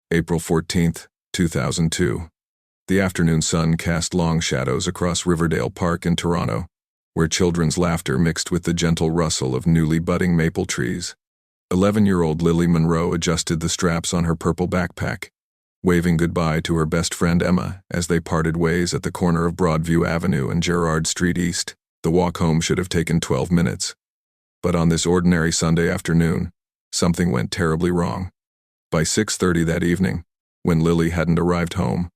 April 14, 2002. The afternoon sun cast long shadows across Riverdale Park in Toronto, where children's laughter mixed with the gentle rustle of newly budding maple trees. 11-year-old Lily Monroe adjusted the straps on her purple backpack, waving goodbye to her best friend Emma as they parted ways at the corner of Broadview Avenue and Gerrard Street East. The walk home should have taken 12 minutes. But on this ordinary Sunday afternoon, something went terribly wrong. By 6:30 that evening, when Lily hadn't arrived home,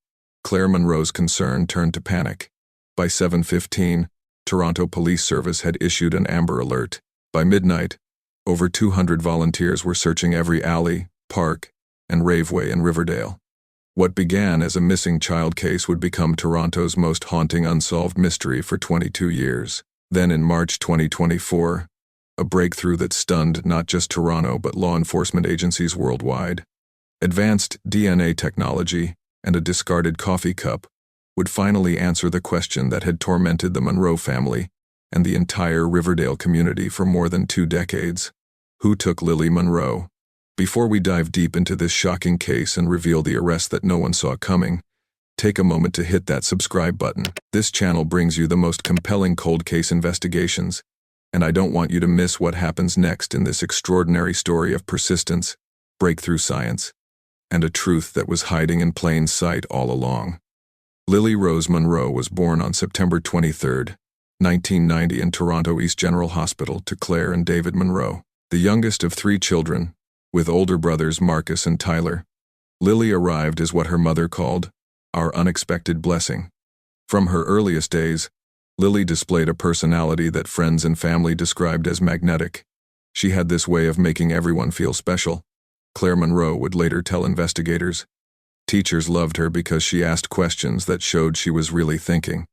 Claire Monroe's concern turned to panic. By 7:15, Toronto Police Service had issued an Amber Alert. By midnight, over 200 volunteers were searching every alley, park, and raveway in Riverdale. What began as a missing child case would become Toronto's most haunting unsolved mystery for 22 years. Then in March 2024, a breakthrough that stunned not just Toronto but law enforcement agencies worldwide. Advanced DNA technology and a discarded coffee cup would finally answer the question that had tormented the Monroe family and the entire Riverdale community for more than 2 decades. Who took Lily Monroe? Before we dive deep into this shocking case and reveal the arrest that no one saw coming, take a moment to hit that subscribe button. This channel brings you the most compelling cold case investigations, and I don't want you to miss what happens next in this extraordinary story of persistence, breakthrough science, and a truth that was hiding in plain sight all along. Lily Rose Monroe was born on September 23, 1990 in Toronto East General Hospital to Claire and David Monroe. The youngest of 3 children, with older brothers Marcus and Tyler, Lily arrived as what her mother called our unexpected blessing. From her earliest days, Lily displayed a personality that friends and family described as magnetic. She had this way of making everyone feel special, Claire Monroe would later tell investigators. Teachers loved her because she asked questions that showed she was really thinking.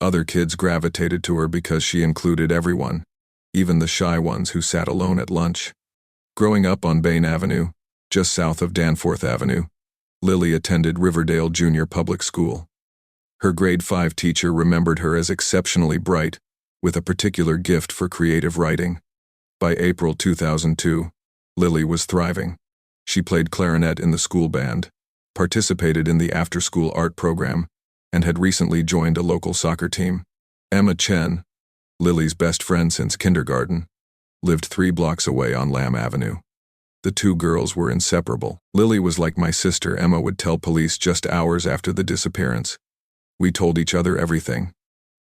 Other kids gravitated to her because she included everyone, even the shy ones who sat alone at lunch. Growing up on Bain Avenue, just south of Danforth Avenue, Lily attended Riverdale Junior Public School. Her grade 5 teacher remembered her as exceptionally bright, with a particular gift for creative writing. By April 2002, Lily was thriving. She played clarinet in the school band, participated in the after-school art program, and had recently joined a local soccer team. Emma Chen, Lily's best friend since kindergarten, lived 3 blocks away on Lamb Avenue. The 2 girls were inseparable. Lily was like my sister, Emma would tell police just hours after the disappearance. We told each other everything.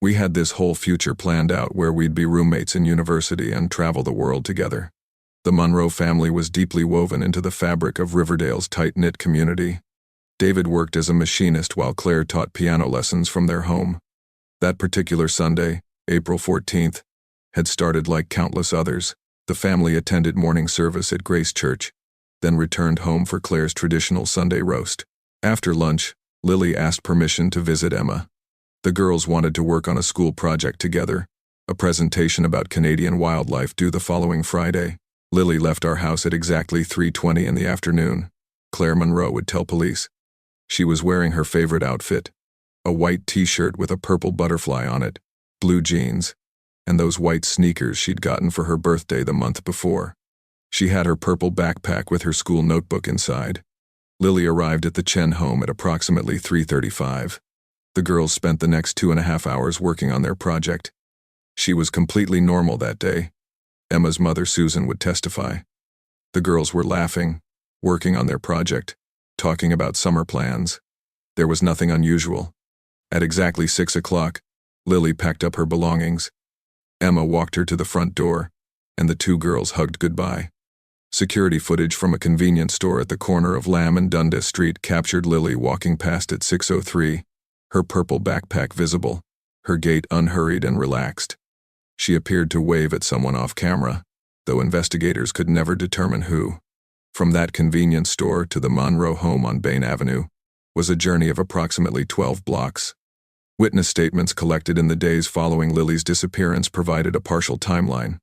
We had this whole future planned out where we'd be roommates in university and travel the world together. The Monroe family was deeply woven into the fabric of Riverdale's tight-knit community. David worked as a machinist while Claire taught piano lessons from their home. That particular Sunday, April 14th, had started like countless others. The family attended morning service at Grace Church, then returned home for Claire's traditional Sunday roast. After lunch, Lily asked permission to visit Emma. The girls wanted to work on a school project together, a presentation about Canadian wildlife due the following Friday. Lily left our house at exactly 3:20 in the afternoon, Claire Monroe would tell police. She was wearing her favorite outfit, a white t-shirt with a purple butterfly on it, blue jeans, and those white sneakers she'd gotten for her birthday the month before. She had her purple backpack with her school notebook inside. Lily arrived at the Chen home at approximately 3:35. The girls spent the next 2.5 hours working on their project. She was completely normal that day, Emma's mother Susan would testify. The girls were laughing, working on their project, talking about summer plans. There was nothing unusual. At exactly 6 o'clock, Lily packed up her belongings. Emma walked her to the front door, and the 2 girls hugged goodbye. Security footage from a convenience store at the corner of Lamb and Dundas Street captured Lily walking past at 6:03, her purple backpack visible, her gait unhurried and relaxed. She appeared to wave at someone off camera, though investigators could never determine who. From that convenience store to the Monroe home on Bain Avenue was a journey of approximately 12 blocks. Witness statements collected in the days following Lily's disappearance provided a partial timeline.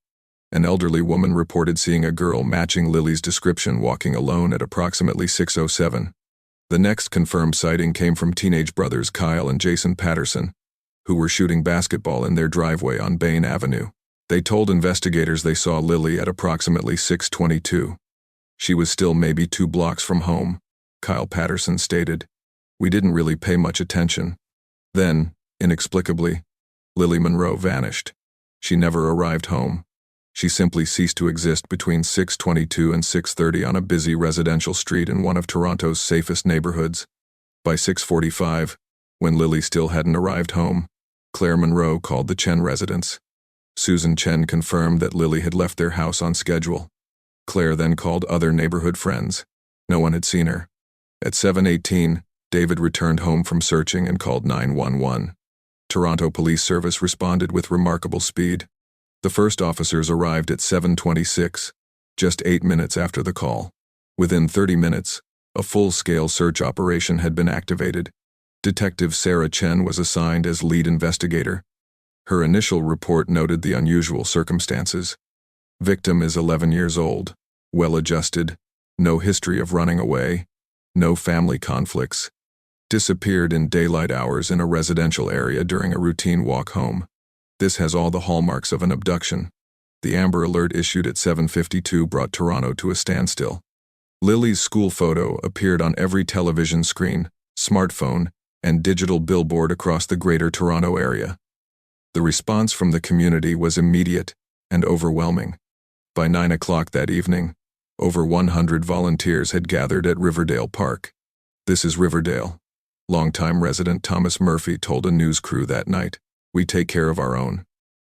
An elderly woman reported seeing a girl matching Lily's description walking alone at approximately 6:07. The next confirmed sighting came from teenage brothers Kyle and Jason Patterson, who were shooting basketball in their driveway on Bain Avenue. They told investigators they saw Lily at approximately 6:22. She was still maybe 2 blocks from home, Kyle Patterson stated. We didn't really pay much attention. Then, inexplicably, Lily Monroe vanished. She never arrived home. She simply ceased to exist between 6:22 and 6:30 on a busy residential street in one of Toronto's safest neighborhoods. By 6:45, when Lily still hadn't arrived home, Claire Monroe called the Chen residence. Susan Chen confirmed that Lily had left their house on schedule. Claire then called other neighborhood friends. No one had seen her. At 7:18, David returned home from searching and called 911. Toronto Police Service responded with remarkable speed. The first officers arrived at 7:26, just 8 minutes after the call. Within 30 minutes, a full-scale search operation had been activated. Detective Sarah Chen was assigned as lead investigator. Her initial report noted the unusual circumstances. Victim is 11 years old, well-adjusted, no history of running away, no family conflicts. Disappeared in daylight hours in a residential area during a routine walk home. This has all the hallmarks of an abduction. The Amber Alert issued at 7:52 brought Toronto to a standstill. Lily's school photo appeared on every television screen, smartphone, and digital billboard across the Greater Toronto area. The response from the community was immediate and overwhelming. By 9 o'clock that evening, over 100 volunteers had gathered at Riverdale Park. This is Riverdale. Longtime resident Thomas Murphy told a news crew that night, "We take care of our own.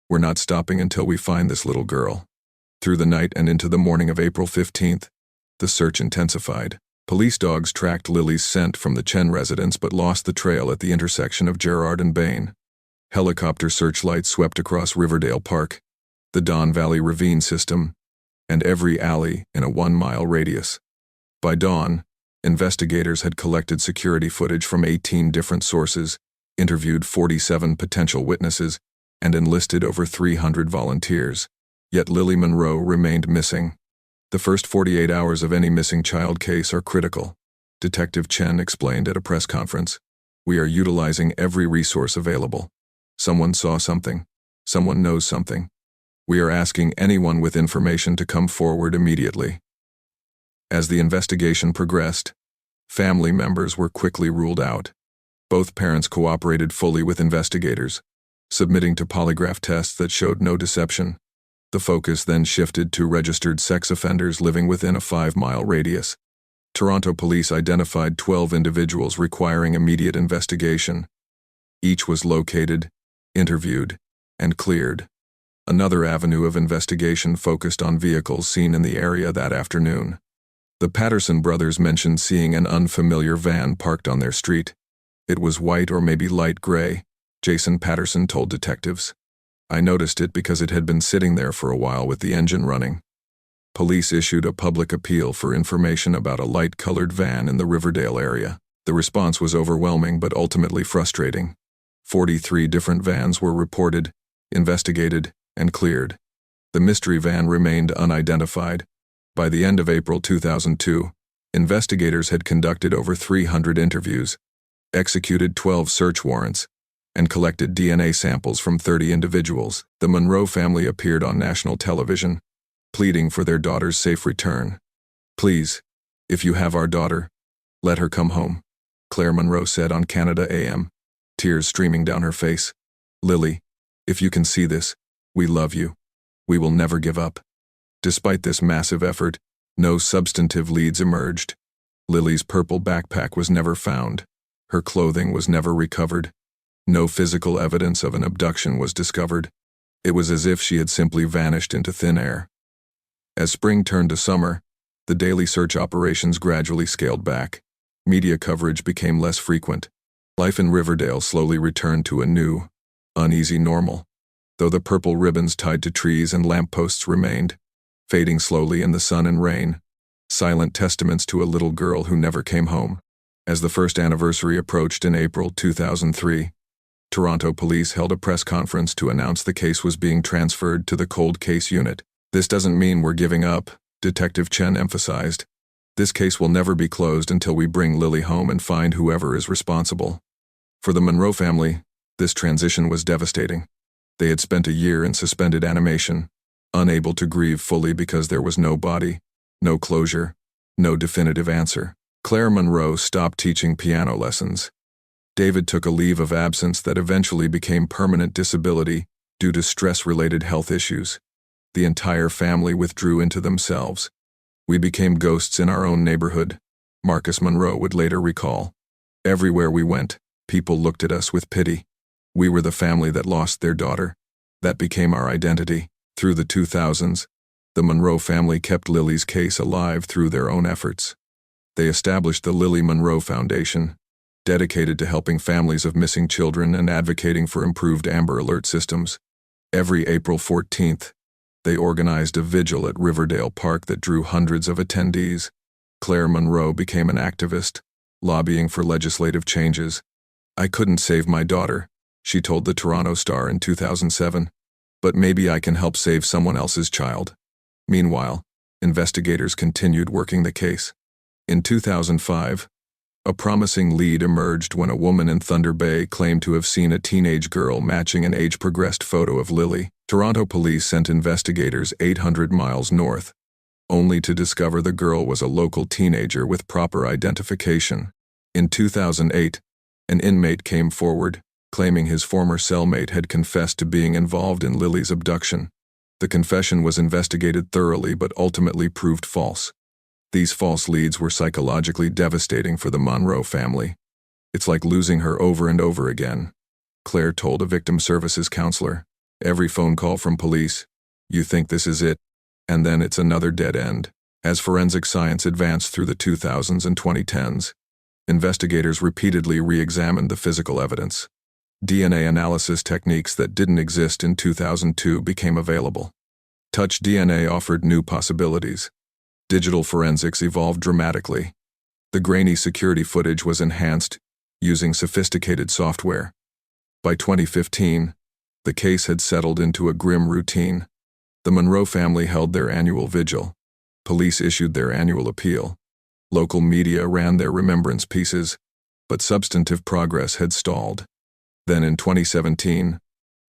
We're not stopping until we find this little girl." Through the night and into the morning of April 15th, the search intensified. Police dogs tracked Lily's scent from the Chen residence but lost the trail at the intersection of Gerrard and Bain. Helicopter searchlights swept across Riverdale Park, the Don Valley Ravine system, and every alley in a 1-mile radius. By dawn, investigators had collected security footage from 18 different sources, interviewed 47 potential witnesses, and enlisted over 300 volunteers. Yet Lily Monroe remained missing. The first 48 hours of any missing child case are critical, Detective Chen explained at a press conference. We are utilizing every resource available. Someone saw something. Someone knows something. We are asking anyone with information to come forward immediately. As the investigation progressed, family members were quickly ruled out. Both parents cooperated fully with investigators, submitting to polygraph tests that showed no deception. The focus then shifted to registered sex offenders living within a 5-mile radius. Toronto police identified 12 individuals requiring immediate investigation. Each was located, interviewed, and cleared. Another avenue of investigation focused on vehicles seen in the area that afternoon. The Patterson brothers mentioned seeing an unfamiliar van parked on their street. It was white or maybe light gray, Jason Patterson told detectives. I noticed it because it had been sitting there for a while with the engine running. Police issued a public appeal for information about a light-colored van in the Riverdale area. The response was overwhelming but ultimately frustrating. 43 different vans were reported, investigated, and cleared. The mystery van remained unidentified. By the end of April 2002, investigators had conducted over 300 interviews, executed 12 search warrants, and collected DNA samples from 30 individuals. The Monroe family appeared on national television, pleading for their daughter's safe return. Please, if you have our daughter, let her come home, Claire Monroe said on Canada AM, tears streaming down her face. Lily, if you can see this, we love you. We will never give up. Despite this massive effort, no substantive leads emerged. Lily's purple backpack was never found. Her clothing was never recovered. No physical evidence of an abduction was discovered. It was as if she had simply vanished into thin air. As spring turned to summer, the daily search operations gradually scaled back. Media coverage became less frequent. Life in Riverdale slowly returned to a new, uneasy normal, though the purple ribbons tied to trees and lampposts remained, fading slowly in the sun and rain, silent testaments to a little girl who never came home. As the first anniversary approached in April 2003, Toronto police held a press conference to announce the case was being transferred to the cold case unit. This doesn't mean we're giving up, Detective Chen emphasized. This case will never be closed until we bring Lily home and find whoever is responsible. For the Monroe family, this transition was devastating. They had spent a year in suspended animation, unable to grieve fully because there was no body, no closure, no definitive answer. Claire Monroe stopped teaching piano lessons. David took a leave of absence that eventually became permanent disability due to stress-related health issues. The entire family withdrew into themselves. We became ghosts in our own neighborhood, Marcus Monroe would later recall. Everywhere we went, people looked at us with pity. We were the family that lost their daughter. That became our identity. Through the 2000s, the Monroe family kept Lily's case alive through their own efforts. They established the Lily Monroe Foundation, dedicated to helping families of missing children and advocating for improved Amber Alert systems. Every April 14th, they organized a vigil at Riverdale Park that drew hundreds of attendees. Claire Monroe became an activist, lobbying for legislative changes. "I couldn't save my daughter," she told the Toronto Star in 2007, "but maybe I can help save someone else's child." Meanwhile, investigators continued working the case. In 2005, a promising lead emerged when a woman in Thunder Bay claimed to have seen a teenage girl matching an age-progressed photo of Lily. Toronto police sent investigators 800 miles north, only to discover the girl was a local teenager with proper identification. In 2008, an inmate came forward, claiming his former cellmate had confessed to being involved in Lily's abduction. The confession was investigated thoroughly but ultimately proved false. These false leads were psychologically devastating for the Monroe family. "It's like losing her over and over again," Claire told a victim services counselor. "Every phone call from police, you think this is it, and then it's another dead end." As forensic science advanced through the 2000s and 2010s, investigators repeatedly re-examined the physical evidence. DNA analysis techniques that didn't exist in 2002 became available. Touch DNA offered new possibilities. Digital forensics evolved dramatically. The grainy security footage was enhanced using sophisticated software. By 2015, the case had settled into a grim routine. The Monroe family held their annual vigil. Police issued their annual appeal. Local media ran their remembrance pieces, but substantive progress had stalled. Then in 2017,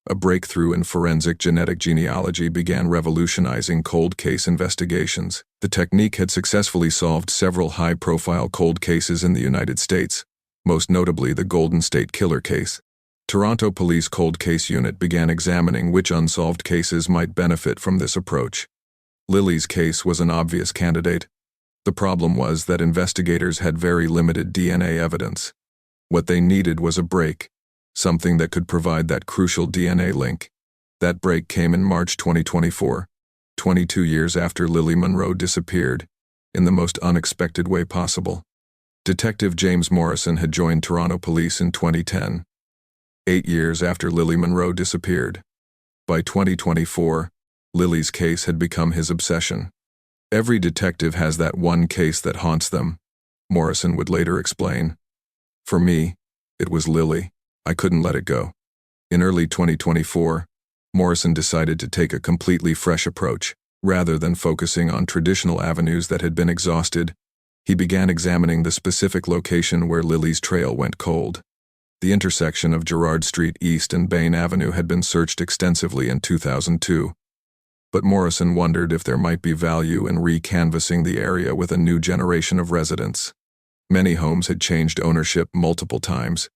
a breakthrough in forensic genetic genealogy began revolutionizing cold case investigations. The technique had successfully solved several high-profile cold cases in the United States, most notably the Golden State Killer case. Toronto Police Cold Case Unit began examining which unsolved cases might benefit from this approach. Lily's case was an obvious candidate. The problem was that investigators had very limited DNA evidence. What they needed was a break, something that could provide that crucial DNA link. That break came in March 2024, 22 years after Lily Monroe disappeared, in the most unexpected way possible. Detective James Morrison had joined Toronto Police in 2010, 8 years after Lily Monroe disappeared. By 2024, Lily's case had become his obsession. "Every detective has that one case that haunts them," Morrison would later explain. "For me, it was Lily. I couldn't let it go." In early 2024, Morrison decided to take a completely fresh approach. Rather than focusing on traditional avenues that had been exhausted, he began examining the specific location where Lily's trail went cold. The intersection of Gerrard Street East and Bain Avenue had been searched extensively in 2002, but Morrison wondered if there might be value in re-canvassing the area with a new generation of residents. Many homes had changed ownership multiple times.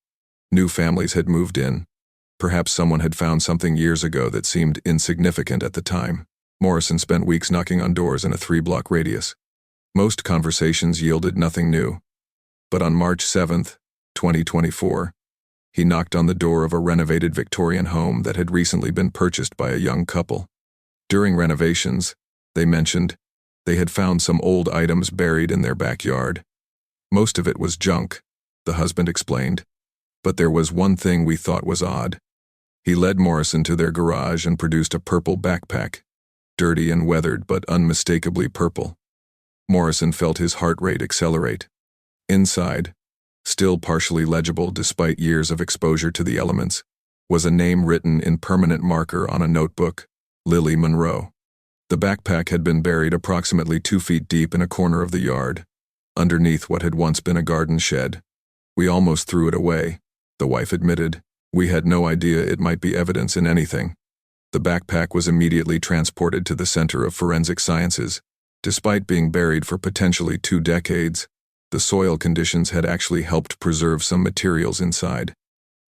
New families had moved in. Perhaps someone had found something years ago that seemed insignificant at the time. Morrison spent weeks knocking on doors in a 3-block radius. Most conversations yielded nothing new. But on March 7, 2024, he knocked on the door of a renovated Victorian home that had recently been purchased by a young couple. During renovations, they mentioned, they had found some old items buried in their backyard. "Most of it was junk," the husband explained. "But there was one thing we thought was odd." He led Morrison to their garage and produced a purple backpack, dirty and weathered but unmistakably purple. Morrison felt his heart rate accelerate. Inside, still partially legible despite years of exposure to the elements, was a name written in permanent marker on a notebook: Lily Monroe. The backpack had been buried approximately 2 feet deep in a corner of the yard, underneath what had once been a garden shed. "We almost threw it away," the wife admitted. "We had no idea it might be evidence in anything." The backpack was immediately transported to the Center of Forensic Sciences. Despite being buried for potentially 2 decades, The soil conditions had actually helped preserve some materials inside.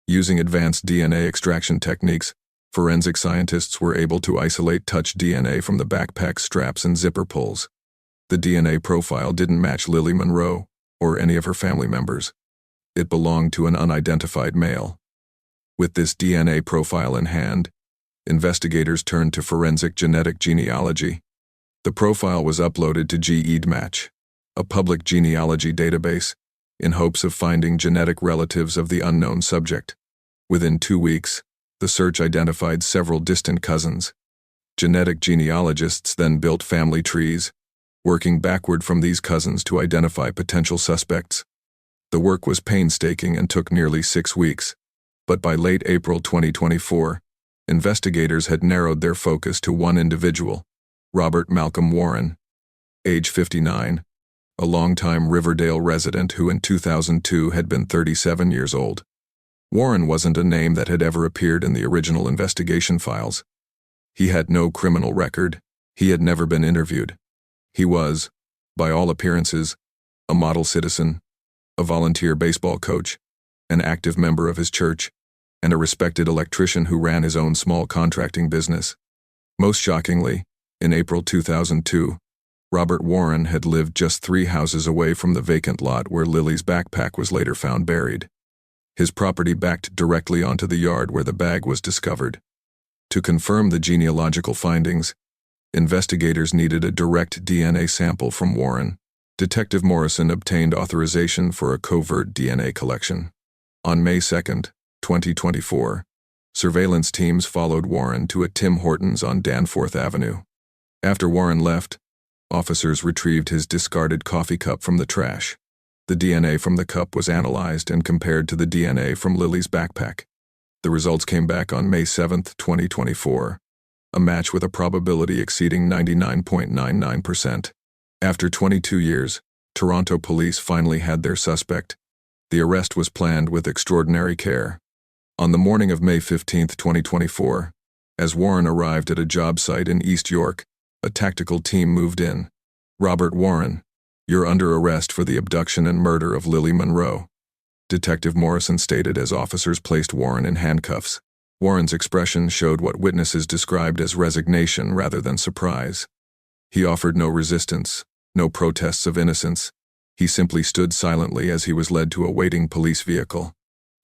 Using advanced DNA extraction techniques, forensic scientists were able to isolate touch DNA from the backpack straps and zipper pulls. The DNA profile didn't match Lily Monroe or any of her family members. It belonged to an unidentified male. With this DNA profile in hand, investigators turned to forensic genetic genealogy. The profile was uploaded to GEDmatch, a public genealogy database, in hopes of finding genetic relatives of the unknown subject. Within 2 weeks, the search identified several distant cousins. Genetic genealogists then built family trees, working backward from these cousins to identify potential suspects. The work was painstaking and took nearly 6 weeks, but by late April 2024, investigators had narrowed their focus to one individual, Robert Malcolm Warren, age 59, a longtime Riverdale resident who in 2002 had been 37 years old. Warren wasn't a name that had ever appeared in the original investigation files. He had no criminal record. He had never been interviewed. He was, by all appearances, a model citizen, a volunteer baseball coach, an active member of his church, and a respected electrician who ran his own small contracting business. Most shockingly, in April 2002, Robert Warren had lived just 3 houses away from the vacant lot where Lily's backpack was later found buried. His property backed directly onto the yard where the bag was discovered. To confirm the genealogical findings, investigators needed a direct DNA sample from Warren. Detective Morrison obtained authorization for a covert DNA collection. On May 2, 2024, surveillance teams followed Warren to a Tim Hortons on Danforth Avenue. After Warren left, officers retrieved his discarded coffee cup from the trash. The DNA from the cup was analyzed and compared to the DNA from Lily's backpack. The results came back on May 7, 2024, a match with a probability exceeding 99.99%. After 22 years, Toronto police finally had their suspect. The arrest was planned with extraordinary care. On the morning of May 15, 2024, as Warren arrived at a job site in East York, a tactical team moved in. "Robert Warren, you're under arrest for the abduction and murder of Lily Monroe," Detective Morrison stated as officers placed Warren in handcuffs. Warren's expression showed what witnesses described as resignation rather than surprise. He offered no resistance, no protests of innocence. He simply stood silently as he was led to a waiting police vehicle.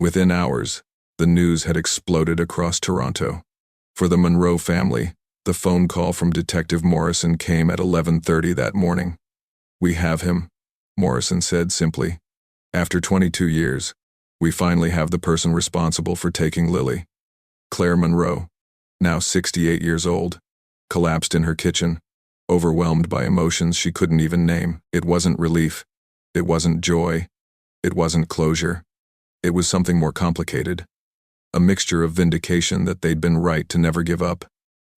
Within hours, the news had exploded across Toronto. For the Monroe family, the phone call from Detective Morrison came at 11:30 that morning. "We have him," Morrison said simply. "After 22 years, we finally have the person responsible for taking Lily." Claire Monroe, now 68 years old, collapsed in her kitchen, overwhelmed by emotions she couldn't even name. It wasn't relief. It wasn't joy. It wasn't closure. It was something more complicated. A mixture of vindication that they'd been right to never give up,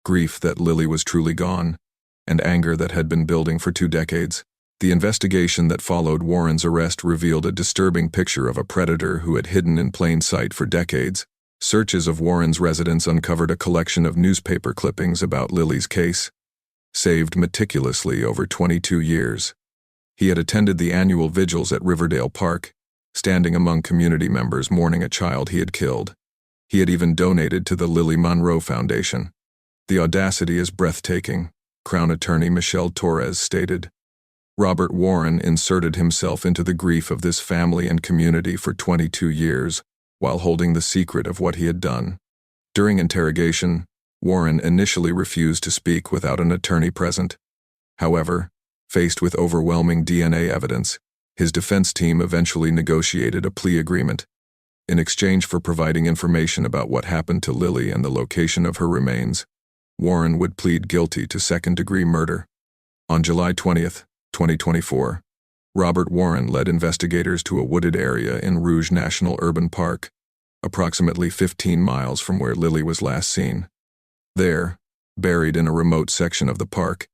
grief that Lily was truly gone, and anger that had been building for 2 decades. The investigation that followed Warren's arrest revealed a disturbing picture of a predator who had hidden in plain sight for decades. Searches of Warren's residence uncovered a collection of newspaper clippings about Lily's case, saved meticulously over 22 years. He had attended the annual vigils at Riverdale Park, standing among community members mourning a child he had killed. He had even donated to the Lily Monroe Foundation. "The audacity is breathtaking," Crown Attorney Michelle Torres stated. Robert Warren inserted himself into the grief of this family and community for 22 years, while holding the secret of what he had done. During interrogation, Warren initially refused to speak without an attorney present. However, faced with overwhelming DNA evidence, his defense team eventually negotiated a plea agreement. In exchange for providing information about what happened to Lily and the location of her remains, Warren would plead guilty to second-degree murder. On July 20, 2024, Robert Warren led investigators to a wooded area in Rouge National Urban Park, approximately 15 miles from where Lily was last seen. There, buried in a remote section of the park,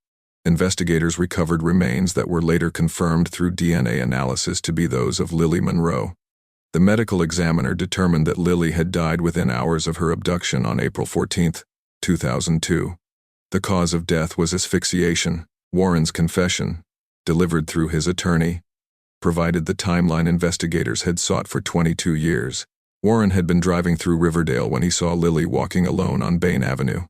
investigators recovered remains that were later confirmed through DNA analysis to be those of Lily Monroe. The medical examiner determined that Lily had died within hours of her abduction on April 14, 2002. The cause of death was asphyxiation. Warren's confession, delivered through his attorney, provided the timeline investigators had sought for 22 years. Warren had been driving through Riverdale when he saw Lily walking alone on Bain Avenue.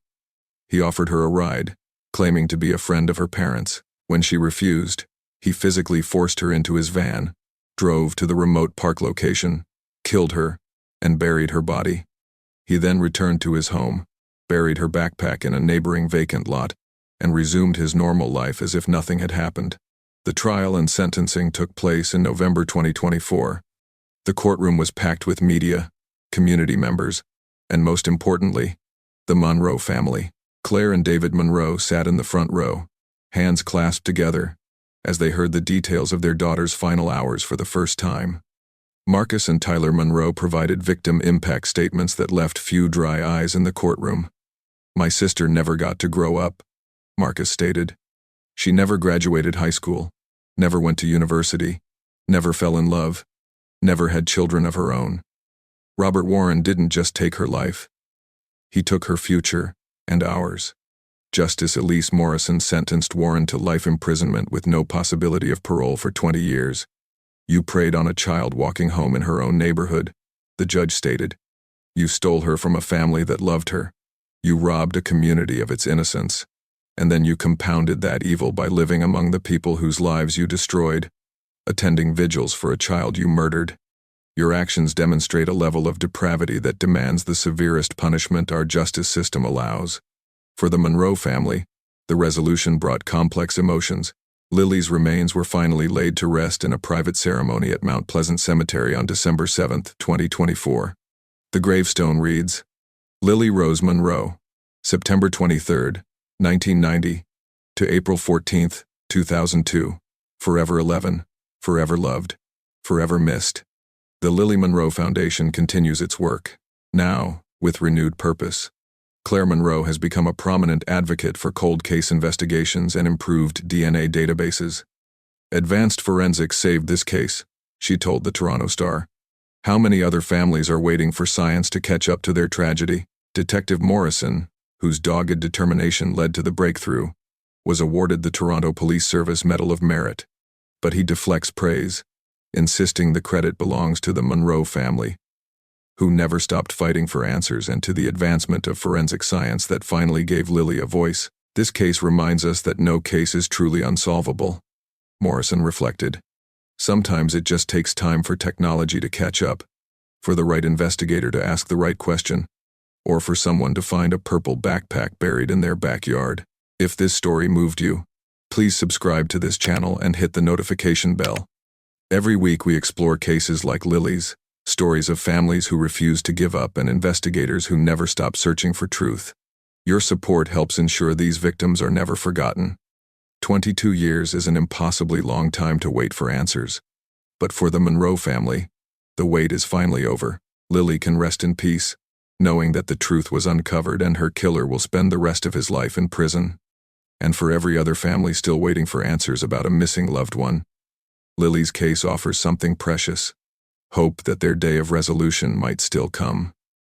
He offered her a ride, claiming to be a friend of her parents. When she refused, he physically forced her into his van, drove to the remote park location, killed her, and buried her body. He then returned to his home, buried her backpack in a neighboring vacant lot, and resumed his normal life as if nothing had happened. The trial and sentencing took place in November 2024. The courtroom was packed with media, community members, and most importantly, the Monroe family. Claire and David Monroe sat in the front row, hands clasped together, as they heard the details of their daughter's final hours for the first time. Marcus and Tyler Monroe provided victim impact statements that left few dry eyes in the courtroom. "My sister never got to grow up," Marcus stated. "She never graduated high school, never went to university, never fell in love, never had children of her own. Robert Warren didn't just take her life. He took her future and ours." Justice Elise Morrison sentenced Warren to life imprisonment with no possibility of parole for 20 years. "You preyed on a child walking home in her own neighborhood," the judge stated. "You stole her from a family that loved her. You robbed a community of its innocence. And then you compounded that evil by living among the people whose lives you destroyed, attending vigils for a child you murdered. Your actions demonstrate a level of depravity that demands the severest punishment our justice system allows." For the Monroe family, the resolution brought complex emotions. Lily's remains were finally laid to rest in a private ceremony at Mount Pleasant Cemetery on December 7, 2024. The gravestone reads, "Lily Rose Monroe, September 23, 1990, to April 14, 2002, forever 11, forever loved, forever missed." The Lily Monroe Foundation continues its work, now with renewed purpose. Claire Monroe has become a prominent advocate for cold case investigations and improved DNA databases. "Advanced forensics saved this case," she told the Toronto Star. "How many other families are waiting for science to catch up to their tragedy?" Detective Morrison, whose dogged determination led to the breakthrough, was awarded the Toronto Police Service Medal of Merit, but he deflects praise, insisting the credit belongs to the Monroe family, who never stopped fighting for answers, and to the advancement of forensic science that finally gave Lily a voice. "This case reminds us that no case is truly unsolvable," Morrison reflected. "Sometimes it just takes time for technology to catch up, for the right investigator to ask the right question, or for someone to find a purple backpack buried in their backyard." If this story moved you, please subscribe to this channel and hit the notification bell. Every week we explore cases like Lily's, stories of families who refuse to give up and investigators who never stop searching for truth. Your support helps ensure these victims are never forgotten. 22 years is an impossibly long time to wait for answers. But for the Monroe family, the wait is finally over. Lily can rest in peace, knowing that the truth was uncovered and her killer will spend the rest of his life in prison. And for every other family still waiting for answers about a missing loved one, Lily's case offers something precious: hope that their day of resolution might still come.